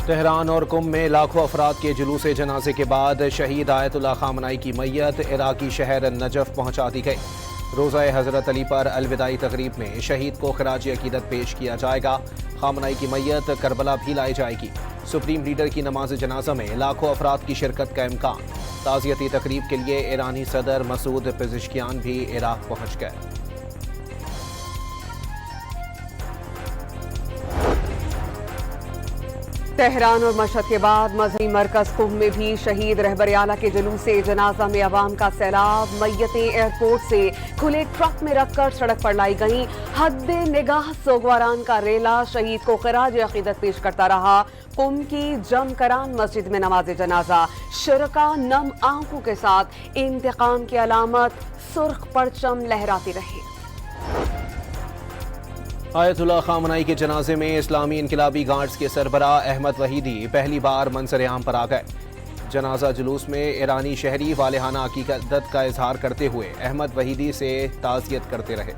Tehran اور قم میں لاکھوں افراد کے جلوس جنازے کے بعد شہید آیت اللہ خامنائی کی میت عراقی شہر نجف پہنچا دی گئی۔ روضہ حضرت علی پر الوداعی تقریب میں شہید کو خراج عقیدت پیش کیا جائے گا۔ خامنائی کی میت کربلا بھی لائی جائے گی۔ سپریم لیڈر کی نماز جنازہ میں لاکھوں افراد کی شرکت کا امکان۔ تعزیتی تقریب کے لیے ایرانی صدر مسعود پزشکیان بھی عراق پہنچ گئے۔ تہران اور مشہد کے بعد مذہبی مرکز قم میں بھی شہید رہبر اعلیٰ کے جلوس جنازہ میں عوام کا سیلاب۔ میتیں ایئرپورٹ سے کھلے ٹرک میں رکھ کر سڑک پر لائی گئیں۔ حد نگاہ سوگواران کا ریلا شہید کو خراج عقیدت پیش کرتا رہا۔ قم کی جم کران مسجد میں نماز جنازہ، شرکاء نم آنکھوں کے ساتھ انتقام کی علامت سرخ پرچم لہراتے رہے۔ آیت اللہ خامنائی کے جنازے میں اسلامی انقلابی گارڈز کے سربراہ احمد وحیدی پہلی بار منظر عام پر آ گئے۔ جنازہ جلوس میں ایرانی شہری والہانہ عقیدت کا اظہار کرتے ہوئے احمد وحیدی سے تعزیت کرتے رہے۔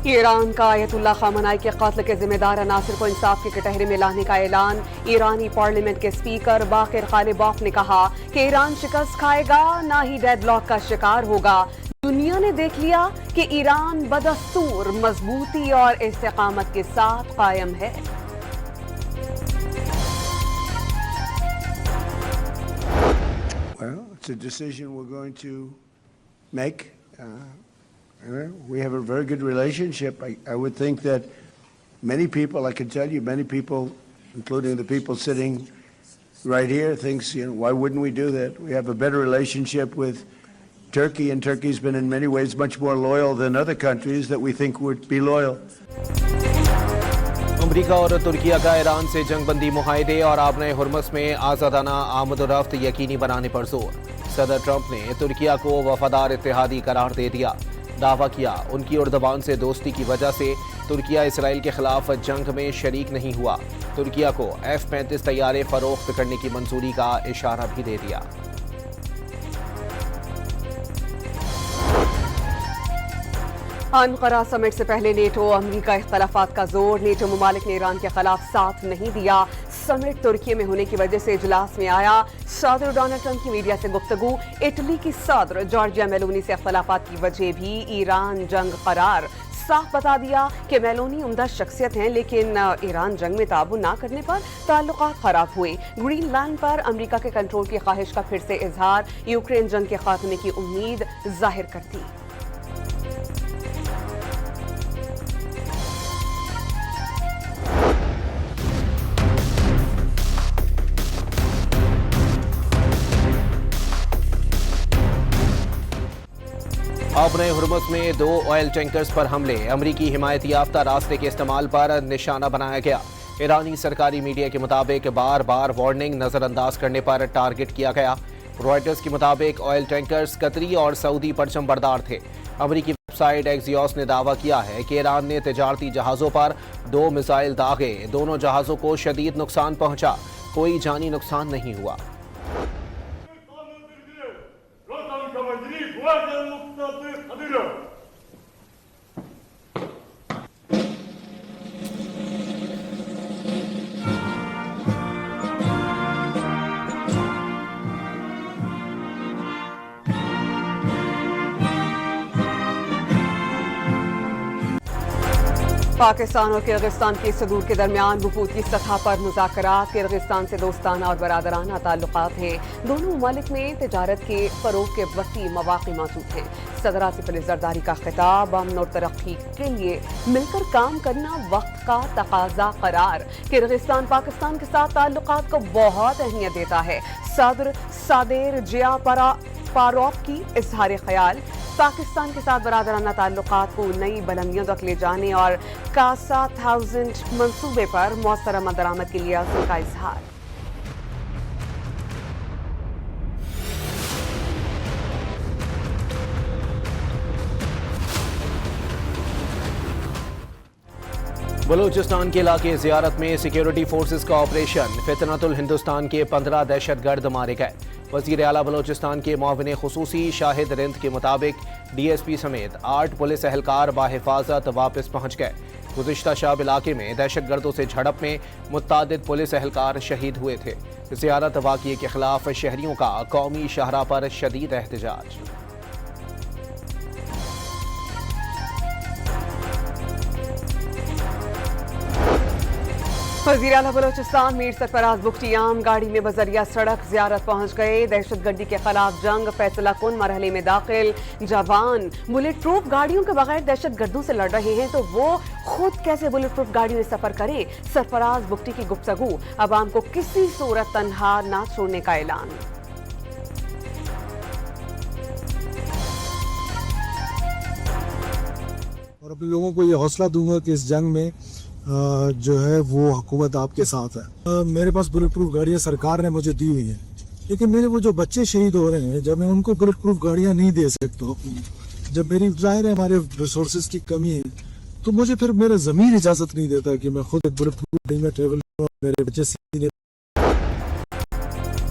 ایران کا آیت اللہ خامنائی کے قتل کے ذمہ دار عناصر کو انصاف کے کٹہرے میں لانے کا اعلان۔ ایرانی پارلیمنٹ کے اسپیکر باقر غالباف نے کہا کہ ایران شکست کھائے گا، نہ ہی ڈیڈ لاک کا شکار ہوگا۔ دنیا نے دیکھ لیا کہ ایران بدستور مضبوطی اور استقامت کے ساتھ قائم ہے۔ Well, it's a decision we're going to make. We have a very good relationship. I would think that many people, I can tell you, many people, including the people sitting right here, thinks, why wouldn't we do that? We have a better relationship with Turkey, and Turkey's been in many ways much more loyal than other countries that we think would be loyal. امریکہ اور ترکیہ کا ایران سے جنگ بندی معاہدے اور آبنۂ Hormuz میں آزادانہ آمد و رفت یقینی بنانے پر زور۔ صدر ٹرمپ نے ترکیہ کو وفادار اتحادی قرار دے دیا۔ دعویٰ کیا ان کی اردوان سے دوستی کی وجہ سے ترکیہ اسرائیل کے خلاف جنگ میں شریک نہیں ہوا۔ ترکیہ کو F-35 طیارے فروخت کرنے کی منظوری کا اشارہ بھی دے دیا۔ انقرہ سمٹ سے پہلے نیٹو امریکہ اختلافات کا زور۔ نیٹو ممالک نے ایران کے خلاف ساتھ نہیں دیا۔ سمٹ ترکی میں ہونے کی وجہ سے اجلاس میں آیا۔ صدر ڈونلڈ ٹرمپ کی میڈیا سے گفتگو۔ اٹلی کی صدر جارجیا میلونی سے اختلافات کی وجہ بھی ایران جنگ قرار۔ صاف بتا دیا کہ میلونی عمدہ شخصیت ہیں، لیکن ایران جنگ میں تعاون نہ کرنے پر تعلقات خراب ہوئے۔ گرین لینڈ پر امریکہ کے کنٹرول کی خواہش کا پھر سے اظہار۔ یوکرین جنگ کے خاتمے کی امید ظاہر کرتی۔ آبنۂ ہرمز میں 2 آئل ٹینکرز پر حملے۔ امریکی حمایت یافتہ راستے کے استعمال پر نشانہ بنایا گیا۔ ایرانی سرکاری میڈیا کے مطابق بار بار وارننگ نظر انداز کرنے پر ٹارگٹ کیا گیا۔ رائٹرز کے مطابق آئل ٹینکرز قطری اور سعودی پرچم بردار تھے۔ امریکی ویب سائٹ ایکزیوس نے دعویٰ کیا ہے کہ ایران نے تجارتی جہازوں پر 2 میزائل داغے۔ دونوں جہازوں کو شدید نقصان پہنچا، کوئی جانی نقصان نہیں ہوا۔ پاکستان اور کرغزستان کے صدور کے درمیان وفود کی سطح پر مذاکرات۔ کرغزستان سے دوستانہ اور برادرانہ تعلقات ہیں۔ دونوں ممالک میں تجارت کے فروغ کے وسیع مواقع موجود ہیں۔ صدر آصف علی زرداری کا خطاب۔ امن اور ترقی کے لیے مل کر کام کرنا وقت کا تقاضا قرار۔ کرغزستان پاکستان کے ساتھ تعلقات کو بہت اہمیت دیتا ہے۔ صدر صادر جیا پاروف کی اظہار خیال۔ پاکستان کے ساتھ برادرانہ تعلقات کو نئی بلندیوں تک لے جانے اور کاسا 1000 منصوبے پر مؤثر عمل درآمد کے لیے عزم کا اظہار۔ بلوچستان کے علاقے زیارت میں سیکیورٹی فورسز کا آپریشن۔ فتنۃ الہندوستان کے 15 دہشت گرد مارے گئے۔ वज़ीर आला बलोचिस्तान के मुआविन खुसूसी शाहिद रिंद के मुताबिक DSP समेत 8 पुलिस एहलकार बाहिफाजत वापस पहुँच गए। गुज़िश्ता शब इलाके में दहशतगर्दों से झड़प में मुत्तादिद पुलिस एहलकार शहीद हुए थे। ज़ियारत वाक़ये के खिलाफ शहरियों का कौमी शाहरा पर शदीद एहतजाज। वज़ीर आला बलोचिस्तान मीर सरफराज बुख्ती आम गाड़ी में बजरिया सड़क ज़ियारत पहुँच गए। दहशतगर्दी के खिलाफ जंग फैसला कुन मरहले में दाखिल। जवान बुलेट प्रूफ गाड़ियों के बगैर दहशतगर्दों से लड़ रहे हैं तो वो खुद कैसे बुलेट प्रूफ गाड़ी में सफर करें। सरफराज बुख्ती की गुफ्तगू, अवाम को किसी सूरत तन्हा ना छोड़ने का ऐलान। और अपने लोगों को ये हौसला दूंगा कि इस जंग में जो है वो हुकूमत आपके साथ है। मेरे पास बुलेट प्रूफ गाड़ियाँ सरकार ने मुझे दी हुई है, लेकिन मेरे वो जो बच्चे शहीद हो रहे हैं, जब मैं उनको बुलेट प्रूफ गाड़ियाँ नहीं दे सकता, जब मेरी जाहिर है हमारे रिसोर्सेज की कमी है, तो मुझे फिर मेरा ज़मीर इजाज़त नहीं देता कि मैं खुद एक बुलेट प्रूफ गाड़ी में ट्रेवल करूँ, मेरे बच्चे सीधे।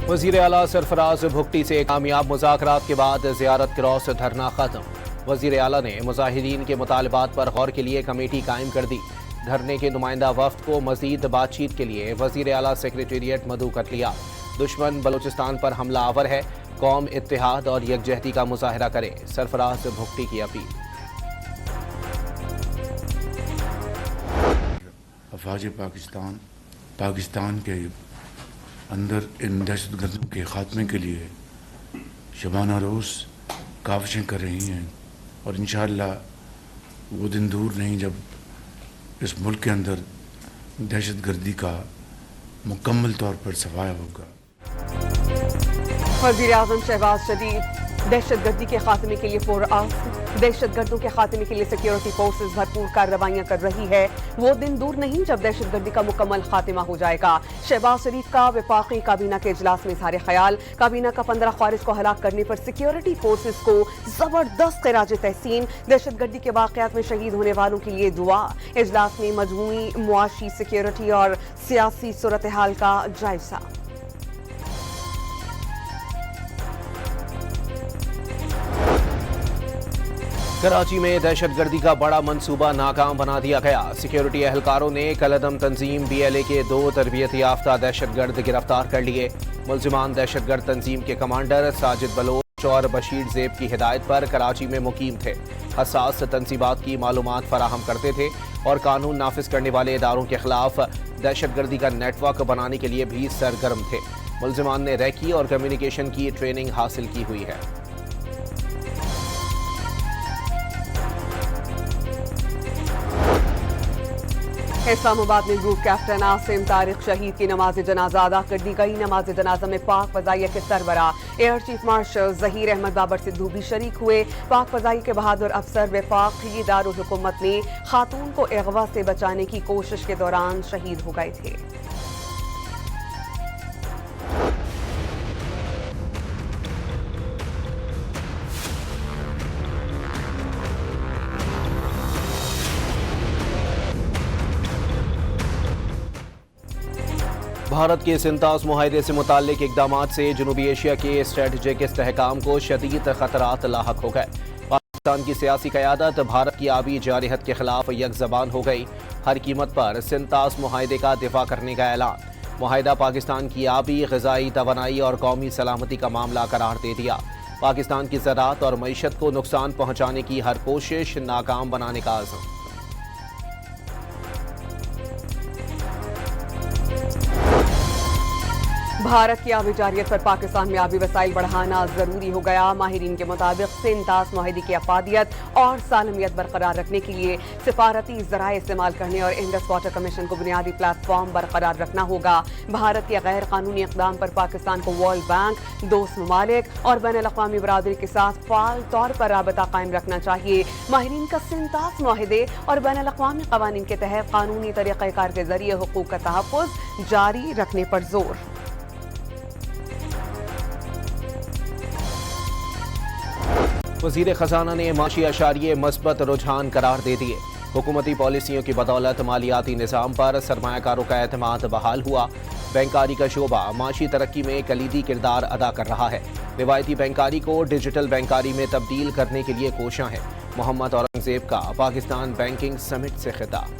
वज़ीर आला सरफराज भुगटी से कामयाब मुज़ाकरात के बाद ज़ियारत क्रॉस धरना खत्म। वज़ीर आला ने मुजाहिदीन के मुतालबात पर गौर के लिए कमेटी कायम कर दी। धरने के नुमाइंदा वफ्द को मजीद बातचीत के लिए वज़ीर आला सेक्रेटेरिएट मदऊ कर लिया। दुश्मन बलूचिस्तान पर हमला आवर है, कौम इत्तेहाद और यकजहती का मुजाहरा करे, सरफराज भुगटी की अपील। अफवाज पाकिस्तान के अंदर इन दहशतगर्दों के खात्मे के लिए शबाना रोज़ काविशें कर रही हैं और इंशाअल्लाह वो दिन दूर नहीं जब इस मुल्क के अंदर दहशतगर्दी का मुकम्मल तौर पर सफाया होगा। वज़ीर आज़म शहबाज शरीफ दहशतगर्दी के खात्मे के लिए दहशतगर्दों के खात्मे के लिए सिक्योरिटी फोर्सेस भरपूर कार्रवाइयां कर रही है। वो दिन दूर नहीं जब दहशतगर्दी का मुकम्मल खात्मा हो जाएगा। शहबाज शरीफ का वफाकी काबीना के इजलास में इज़हार ख्याल, काबीना का 15 ख्वारिज को हलाक करने पर सिक्योरिटी फोर्सेस को जबरदस्त खिराज तहसीन, दहशतगर्दी के वाक़यात में शहीद होने वालों के लिए दुआ। इजलास में मजमूई मुआशी सिक्योरिटी और सियासी सूरत हाल का जायजा। कराची में दहशतगर्दी का बड़ा मंसूबा नाकाम बना दिया गया। सिक्योरिटी एहलकारों ने कलदम तंजीम BLA के 2 तरबियत याफ्ता दहशतगर्द गिरफ्तार कर लिए। मुल्जिमान दहशतगर्द तंजीम के कमांडर साजिद बलोच और बशीर ज़ेब की हिदायत पर कराची में मुकीम थे। हसास तंसीबात की मालूमात फराहम करते थे और कानून नाफिज करने वाले इदारों के खिलाफ दहशतगर्दी का नेटवर्क बनाने के लिए भी सरगर्म थे। मुल्जिमान ने रैकी और कम्युनिकेशन की ट्रेनिंग हासिल की हुई है। इस्लामाबाद में ग्रुप कैप्टन आसिम तारिक शहीद की नमाज जनाजा अदा कर दी गई। नमाज जनाजा में पाक फजाइया के सरबरा air chief marshal Zaheer Ahmed Babar Sidhu भी शरीक हुए। पाक फजाइया के बहादुर अफसर वफाकी दारुल हुकूमत में खातून को अगवा से बचाने की कोशिश के दौरान शहीद हो गए थे। भारत के सिंतास मुआहदे से मुताल्लिक इक़दामात से जनूबी एशिया के स्ट्रेटजिक इस्तेहकाम को शदीद खतरात लाहक हो गए। पाकिस्तान की सियासी क़यादत भारत की आबी जारहत के खिलाफ यकज़बान हो गई। हर कीमत पर सिंतास मुआहदे का दिफा करने का ऐलान। मुआहदा पाकिस्तान की आबी, ग़िज़ाई, तवानाई और कौमी सलामती का मामला करार दे दिया। पाकिस्तान की ज़राअत और मईशत को नुकसान पहुँचाने की हर कोशिश नाकाम बनाने का आज़म। भारत की आबी जारियत पर पाकिस्तान में आबी वसाइल बढ़ाना जरूरी हो गया। माहिरीन के मुताबिक सिंतास मुआहदे की अफादियत और सालमियत बरकरार रखने के लिए सिफारती ज़राए इस्तेमाल करने और इंडस वाटर कमीशन को बुनियादी प्लेटफॉर्म बरकरार रखना होगा। भारत के गैर कानूनी इक़दाम पर पाकिस्तान को वर्ल्ड बैंक, दोस्त ममालिक और बैनुल अक़वामी बरादरी के साथ फ़ाल तौर पर राबता कायम रखना चाहिए। माहिरीन का सिंतास मुआहदे और बैनुल अक़वामी क़वानीन के तहत कानूनी तरीक़ाकार के जरिए हुकूक का तहफ़्फ़ुज़ जारी रखने पर जोर। वज़ीर ख़जाना ने माशी अशारिये मस्बत रुझान करार दे दिए। हुकूमती पॉलिसियों की बदौलत मालियाती निज़ाम पर सरमायाकारों का एतमाद बहाल हुआ। بینکاری کا شعبہ معاشی ترقی میں کلیدی کردار ادا کر رہا ہے. روایتی بینکاری کو ڈیجیٹل بینکاری میں تبدیل کرنے کے لیے کوشاں ہیں. محمد اورنگزیب کا پاکستان بینکنگ سمٹ سے خطاب.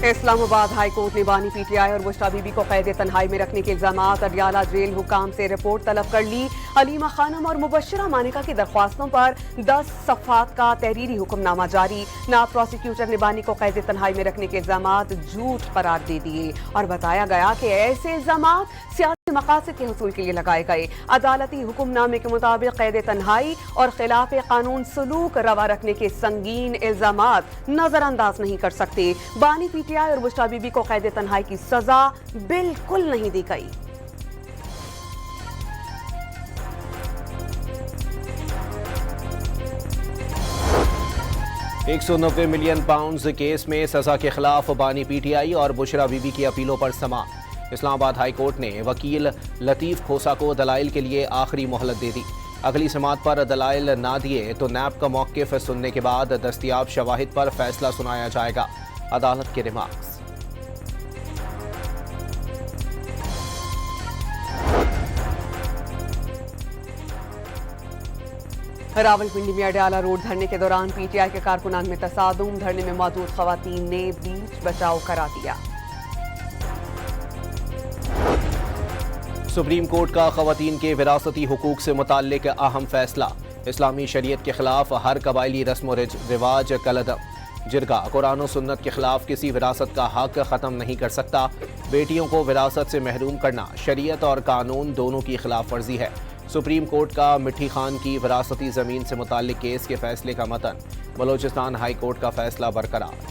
اسلام آباد ہائی کورٹ نے بانی پی ٹی آئی اور بشرا بی بی کو قید تنہائی میں رکھنے کے الزامات اڈیالہ جیل حکام سے رپورٹ طلب کر لی. حلیمہ خانم اور مبشرہ مانیکا کی درخواستوں پر 10 صفحات کا تحریری حکم نامہ جاری. نائب پروسیکیوٹر نے بانی کو قید تنہائی میں رکھنے کے الزامات جھوٹ قرار دے دیے اور بتایا گیا کہ ایسے الزامات سیاسی مقاصد کے حصول کے لیے لگائے گئے. عدالتی حکم نامے کے مطابق قید تنہائی اور خلاف قانون سلوک روا رکھنے کے سنگین الزامات نظر انداز نہیں کر سکتے. بانی پی ٹی آئی اور بشرا بی بی کو قید تنہائی کی سزا بالکل نہیں دی گئی. £190 ملین کیس میں سزا کے خلاف بانی پی ٹی آئی اور بشرا بی بی کی اپیلوں پر سماعت. اسلام آباد ہائی کورٹ نے وکیل لطیف کھوسا کو دلائل کے لیے آخری مہلت دے دی. اگلی سماعت پر دلائل نہ دیے تو نیب کا موقف سننے کے بعد دستیاب شواہد پر فیصلہ سنایا جائے گا. عدالت کے ریمارکس. راولپنڈی میں اڈیالہ روڈ دھرنے کے دوران پی ٹی آئی کے کارکنان میں تصادم. دھرنے میں موجود خواتین نے بیچ بچاؤ کرا دیا. سپریم کورٹ کا خواتین کے وراثتی حقوق سے متعلق اہم فیصلہ. اسلامی شریعت کے خلاف ہر قبائلی رسم و رواج کالعدم. جرگہ قرآن و سنت کے خلاف کسی وراثت کا حق ختم نہیں کر سکتا. بیٹیوں کو وراثت سے محروم کرنا شریعت اور قانون دونوں کی خلاف ورزی ہے. سپریم کورٹ کا مٹھی خان کی وراثتی زمین سے متعلق کیس کے فیصلے کا متن. بلوچستان ہائی کورٹ کا فیصلہ برقرار.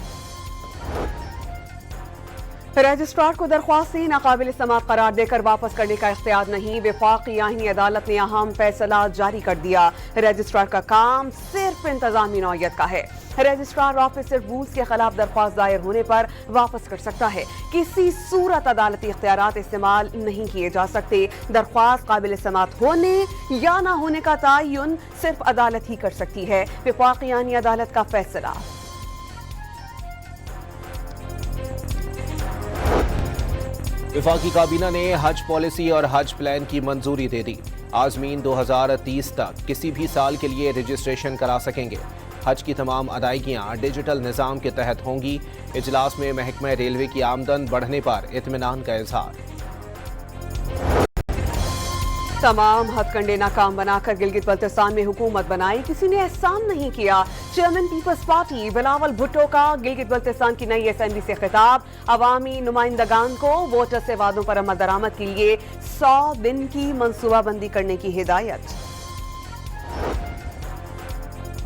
رجسٹرار کو درخواستیں ناقابل سماعت قرار دے کر واپس کرنے کا اختیار نہیں. وفاقی آئینی عدالت نے اہم فیصلہ جاری کر دیا. رجسٹرار کا کام صرف انتظامی نوعیت کا ہے. رجسٹرار آفس صرف رولز کے خلاف درخواست دائر ہونے پر واپس کر سکتا ہے. کسی صورت عدالتی اختیارات استعمال نہیں کیے جا سکتے. درخواست قابل سماعت ہونے یا نہ ہونے کا تعین صرف عدالت ہی کر سکتی ہے. وفاقی آئینی عدالت کا فیصلہ. وفاقی کابینہ نے حج پالیسی اور حج پلان کی منظوری دے دی. عازمین 2030 تک کسی بھی سال کے لیے رجسٹریشن کرا سکیں گے. حج کی تمام ادائیگیاں ڈیجیٹل نظام کے تحت ہوں گی. اجلاس میں محکمہ ریلوے کی آمدن بڑھنے پر اطمینان کا اظہار. تمام ہتھ کنڈے ناکام بنا کر گلگت بلتستان میں حکومت بنائی. کسی نے احسان نہیں کیا. چیئرمین پیپلز پارٹی بلاول بھٹو کا گلگت بلتستان کی نئی اسمبلی سے خطاب. عوامی نمائندگان کو ووٹر سے وعدوں پر عمل درآمد کے لیے 100 دن کی منصوبہ بندی کرنے کی ہدایت.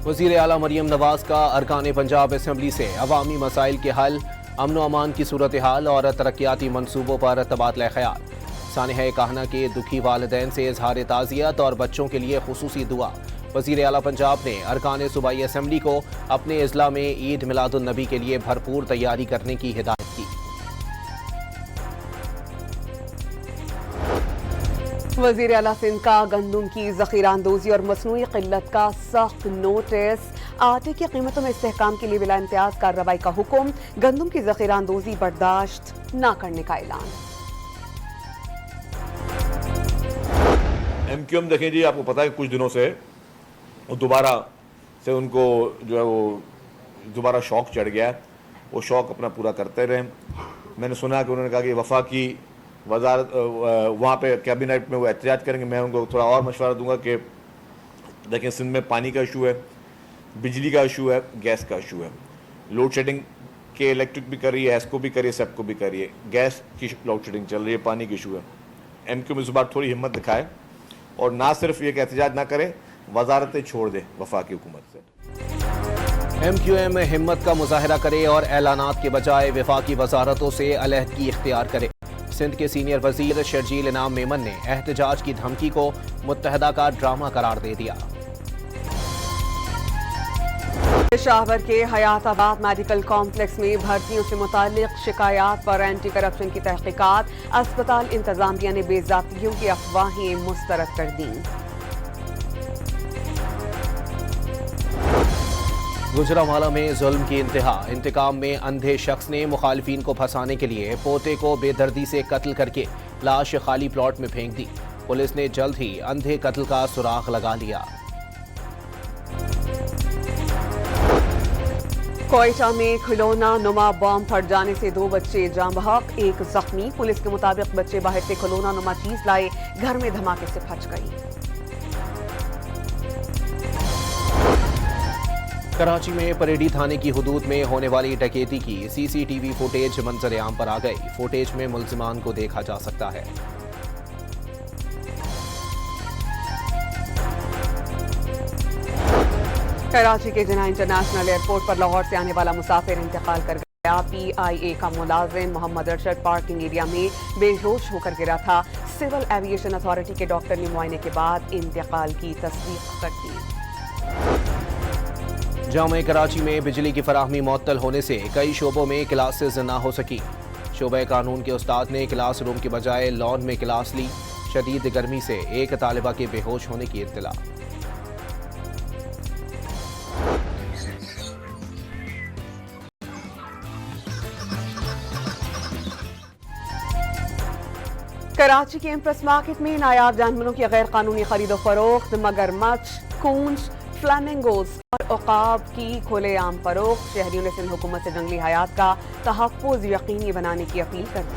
وزیر اعلیٰ مریم نواز کا ارکان پنجاب اسمبلی سے عوامی مسائل کے حل، امن و امان کی صورتحال اور ترقیاتی منصوبوں پر تبادلہ خیال. سانحہ کہنا کے دکھی والدین سے اظہار تعزیت اور بچوں کے لیے خصوصی دعا. وزیر اعلیٰ پنجاب نے ارکان صوبائی اسمبلی کو اپنے اضلاع میں عید میلاد النبی کے لیے بھرپور تیاری کرنے کی ہدایت کی. وزیر اعلیٰ سندھ کا گندم کی ذخیرہ اندوزی اور مصنوعی قلت کا سخت نوٹس. آٹے کی قیمتوں میں استحکام کے لیے بلا امتیاز کارروائی کا حکم. گندم کی ذخیرہ اندوزی برداشت نہ کرنے کا اعلان. ایم کیو ایم دیکھیں جی، آپ کو پتا ہے کہ کچھ دنوں سے وہ دوبارہ سے ان کو جو ہے وہ دوبارہ شوق چڑھ گیا ہے. وہ شوق اپنا پورا کرتے رہیں. میں نے سنا کہ انہوں نے کہا کہ وفاقی وزارت وہاں پہ کیبنٹ میں وہ احتجاج کریں گے. میں ان کو تھوڑا اور مشورہ دوں گا کہ دیکھیں سندھ میں پانی کا ایشو ہے، بجلی کا ایشو ہے، گیس کا ایشو ہے. لوڈ شیڈنگ کے الیکٹرک بھی کر رہی ہے، ایسکو بھی کر رہی ہے، سب کو بھی کر رہی ہے. گیس کی لوڈ شیڈنگ چل رہی ہے، پانی کی ایشو ہے. ایم کیو ایم اس بار تھوڑی ہمت دکھائے اور نہ صرف یہ کہ احتجاج نہ کرے، وزارتیں چھوڑ دے وفاقی حکومت سے. ایم کیو ایم ہمت کا مظاہرہ کرے اور اعلانات کے بجائے وفاقی وزارتوں سے علیحدگی اختیار کرے. سندھ کے سینئر وزیر شرجیل انعام میمن نے احتجاج کی دھمکی کو متحدہ کا ڈرامہ قرار دے دیا. پشاور کے حیات آباد میڈیکل کمپلیکس میں بھرتیوں سے متعلق شکایات پر اینٹی کرپشن کی تحقیقات. اسپتال انتظامیہ نے بے ضابطگیوں کی افواہیں مسترد کر دیں. गुजरांवाला में जुल्म की इंतहा। इंतकाम में अंधे शख्स ने मुखालिफिन को फंसाने के लिए पोते को बेदर्दी से कत्ल करके लाश खाली प्लॉट में फेंक दी। पुलिस ने जल्द ही अंधे कत्ल का सुराग लगा लिया। कोयटा में खिलौना नुमा बम फट जाने से 2 बच्चे जाँ बहक, 1 जख्मी। पुलिस के मुताबिक बच्चे बाहर से खिलौना नुमा चीज लाए, घर में धमाके से फट गई। कराची में परेडी थाने की हुदूद में होने वाली डकैती की सीसीटीवी फुटेज मंजर आम पर आ गई। फुटेज में मुल्जिमान को देखा जा सकता है। कराची के जिन्ना इंटरनेशनल एयरपोर्ट पर लाहौर से आने वाला मुसाफिर इंतकाल कर गया। PIA का मुलाजिम मोहम्मद अरशद पार्किंग एरिया में बेहोश होकर गिरा था। सिविल एविएशन अथॉरिटी के डॉक्टर ने मुआयने के बाद इंतकाल की तस्दीक कर दी। जामे कराची में बिजली की फराहमी मुअत्तल होने से कई शोबों में क्लासेज न हो सकी। शोबे कानून के उस्ताद ने क्लास रूम के बजाय लॉन में क्लास ली। शदीद गर्मी से एक तालिबा के बेहोश होने की इत्तला। कराची के एम्प्रेस मार्केट में नायाब जानवरों की गैर कानूनी खरीदो फरोख्त, मगरमच्छ, कूंज, फ्लैमिंगोज और उकाब की खुलेआम फरोख्त। शहरियों ने सिंध हुकूमत से जंगली हयात का तहफ़्फ़ुज़ यकीनी बनाने की अपील कर दी।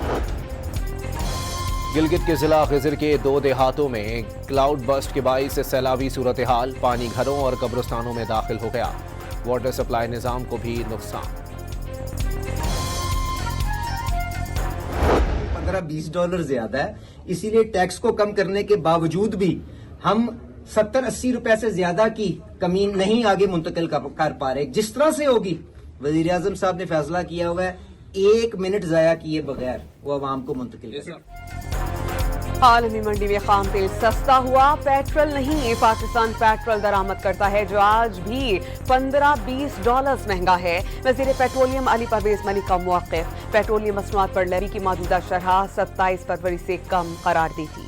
गिलगित के जिला खिजर के 2 देहातों में क्लाउड बस्ट के बाइस सैलाबी सूरत हाल। पानी घरों और कब्रिस्तानों में दाखिल हो गया। वाटर सप्लाई निज़ाम को भी नुकसान। $15-20 ज्यादा है, इसीलिए टैक्स को कम करने के बावजूद भी हम 70-80 रुपए से ज्यादा की कमी नहीं आगे मुंतकिल कर पा रहे। जिस तरह से होगी, वजीर आजम साहब ने फैसला किया हुआ है, 1 मिनट जाया किए बगैर वो अवाम को मुंतकिल करें। आलमी मंडी में खाम तेल सस्ता हुआ, पेट्रोल नहीं। पाकिस्तान पेट्रोल दरामद करता है जो आज भी $15-20 महंगा है। वजीर पेट्रोलियम अली परवेज मलिक का मौक़िफ़, पेट्रोलियम मसनूआत पर लरी की मौजूदा शरह 27 फरवरी से कम करार देती।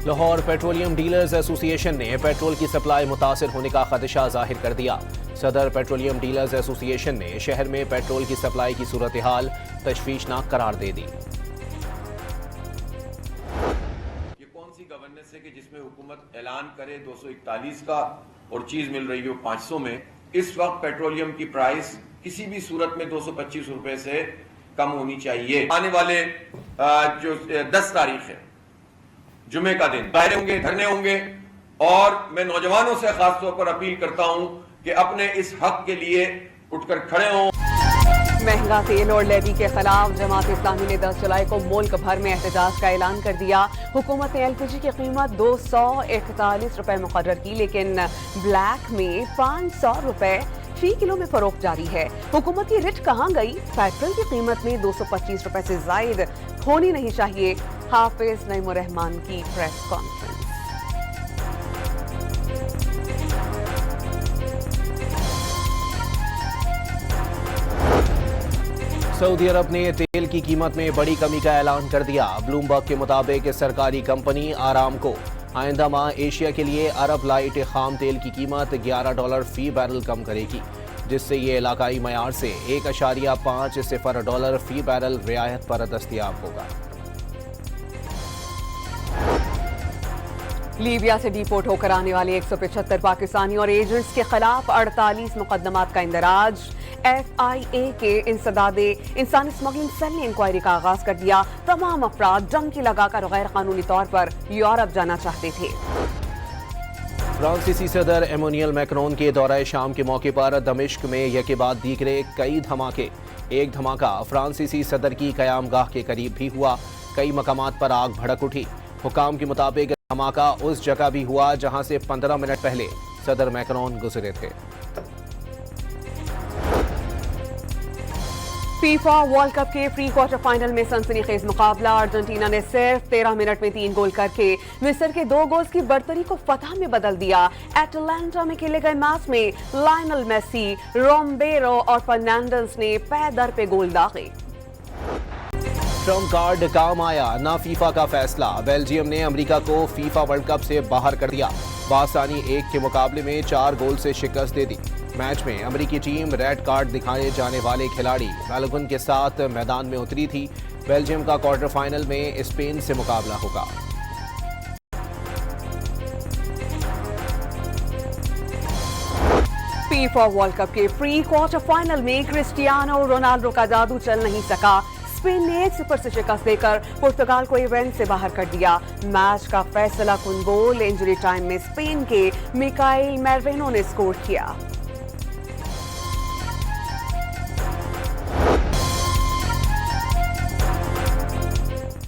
लाहौर पेट्रोलियम डीलर्स एसोसिएशन ने पेट्रोल की सप्लाई मुतासिर होने का खदशा जाहिर कर दिया। सदर पेट्रोलियम डीलर्स एसोसिएशन ने शहर में पेट्रोल की सप्लाई की सूरत हाल तशवीशनाक करार दे दी। गवर्नेंस है कि जिसमें हुकूमत ऐलान करे 241 का और चीज मिल रही हो 500 में। इस वक्त पेट्रोलियम की प्राइस किसी भी सूरत में 225 रुपए से कम होनी चाहिए। आने वाले जो 10 तारीख है जुमे का दिन, दायरे होंगे, धरने होंगे और मैं नौजवानों से खास तौर पर अपील करता हूं कि अपने इस हक के लिए उठकर खड़े हों। महंगा तेल और लेवी के खिलाफ जमात इस्लामी ने 10 जुलाई को मुल्क भर में एहतजाज का ऐलान कर दिया। हुकूमत ने LPG की कीमत 241 रुपए मुकर्रर की, लेकिन ब्लैक में 500 रुपए फी किलो में फरोख्त जारी है। हुकूमत की रिट कहां गई? पेट्रोल की कीमत में 225 रुपए से जायद होनी नहीं चाहिए। हाफिज नईमुर रहमान की प्रेस कॉन्फ्रेंस। सऊदी अरब ने तेल की कीमत में बड़ी कमी का ऐलान कर दिया। ब्लूमबर्ग के मुताबिक सरकारी कंपनी आरामको आइंदा माह एशिया के लिए अरब लाइट खाम तेल की कीमत $11 फी बैरल कम करेगी, जिससे ये इलाकाई मयार से $1.50 फी बैरल रियायत पर दस्तयाब होगा। लीबिया से डिपोर्ट होकर आने वाले 175 पाकिस्तानी और एजेंट्स के खिलाफ 48 मुकदमात का इंदराज। FIA के इंसदादे इंसानी स्मगलिंग सेल ने इंक्वायरी का आगाज कर दिया। तमाम अफराद डंकी लगाकर गैर कानूनी तौर पर यूरोप जाना चाहते थे। फ्रांसीसी सदर एमोनियल मैक्रोन के दौरे शाम के मौके पर दमिश्क में यके बाद दीगरे कई धमाके। एक धमाका फ्रांसीसी सदर की कयामगाह के करीब भी हुआ। कई मकामात पर आग भड़क उठी। हुकाम के मुताबिक धमाका उस जगह भी हुआ जहां से 15 मिनट पहले सदर मैक्रोन गुजरे थे। फीफा वर्ल्ड कप के प्री क्वार्टर फाइनल में सनसनीखेज मुकाबला। अर्जेंटीना ने सिर्फ 13 मिनट में 3 गोल करके मिस्र के 2 गोल्स की बढ़तरी को फतह में बदल दिया। एटलांटा में खेले गए मैच में लायनल मेसी, रोम्बेरो और फर्नांडिस ने पै दर पे गोल दागे। ट्रम्प कार्ड काम आया, ना फीफा का फैसला। बेल्जियम ने अमेरिका को फीफा वर्ल्ड कप से बाहर कर दिया। बासानी 1 के मुकाबले में 4 गोल से शिकस्त दे दी। मैच में अमेरिकी टीम रेड कार्ड दिखाए जाने वाले खिलाड़ी मैलोगन के साथ मैदान में उतरी थी। बेल्जियम का क्वार्टर फाइनल में स्पेन से मुकाबला होगा। फीफा वर्ल्ड कप के प्री क्वार्टर फाइनल में क्रिस्टियानो रोनाल्डो का जादू चल नहीं सका। स्पेन ने 1-0 से शिकस्त देकर पुर्तगाल को इवेंट से बाहर कर दिया। मैच का फैसला कुन गोल इंजरी टाइम में स्पेन के मिकाइल मेर्वेनो ने स्कोर किया।